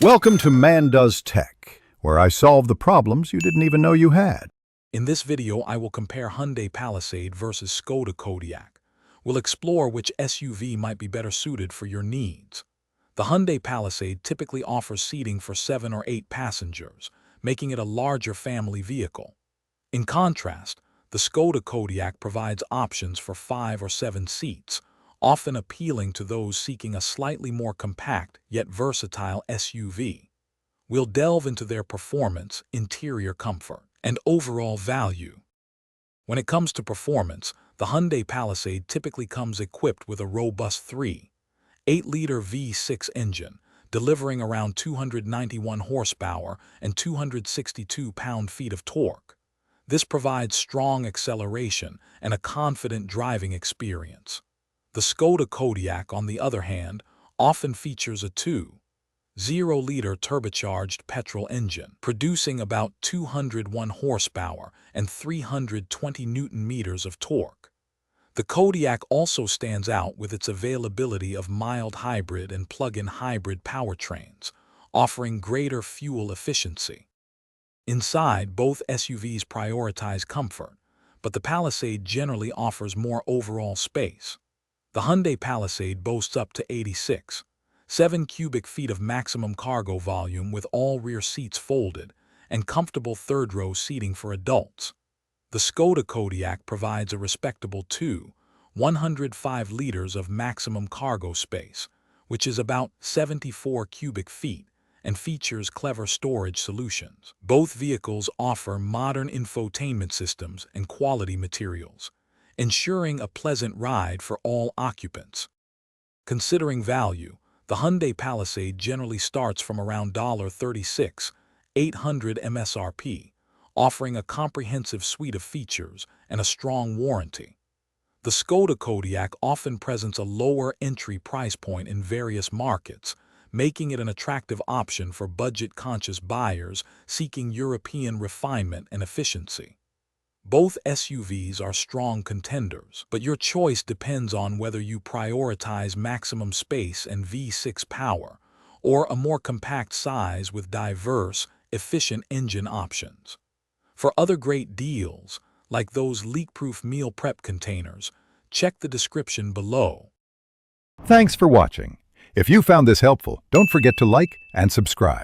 Welcome to Man Does Tech, where I solve the problems you didn't even know you had. In this video, I will compare Hyundai Palisade versus Skoda Kodiaq. We'll explore which SUV might be better suited for your needs. The Hyundai Palisade typically offers seating for 7 or 8 passengers, making it a larger family vehicle. In contrast, the Skoda Kodiaq provides options for 5 or 7 seats, often appealing to those seeking a slightly more compact yet versatile SUV. We'll delve into their performance, interior comfort, and overall value. When it comes to performance, the Hyundai Palisade typically comes equipped with a robust 3.8-liter V6 engine, delivering around 291 horsepower and 262 pound-feet of torque. This provides strong acceleration and a confident driving experience. The Skoda Kodiaq, on the other hand, often features a 2.0-liter turbocharged petrol engine, producing about 201 horsepower and 320 newton-meters of torque. The Kodiaq also stands out with its availability of mild hybrid and plug-in hybrid powertrains, offering greater fuel efficiency. Inside, both SUVs prioritize comfort, but the Palisade generally offers more overall space. The Hyundai Palisade boasts up to 86.7 cubic feet of maximum cargo volume with all rear seats folded and comfortable third-row seating for adults. The Skoda Kodiaq provides a respectable 105 liters of maximum cargo space, which is about 74 cubic feet, and features clever storage solutions. Both vehicles offer modern infotainment systems and quality materials, ensuring a pleasant ride for all occupants. Considering value, the Hyundai Palisade generally starts from around $36,800 MSRP, offering a comprehensive suite of features and a strong warranty. The Skoda Kodiaq often presents a lower entry price point in various markets, making it an attractive option for budget-conscious buyers seeking European refinement and efficiency. Both SUVs are strong contenders, but your choice depends on whether you prioritize maximum space and V6 power, or a more compact size with diverse, efficient engine options. For other great deals, like those leak-proof meal prep containers, check the description below. Thanks for watching. If you found this helpful, don't forget to like and subscribe.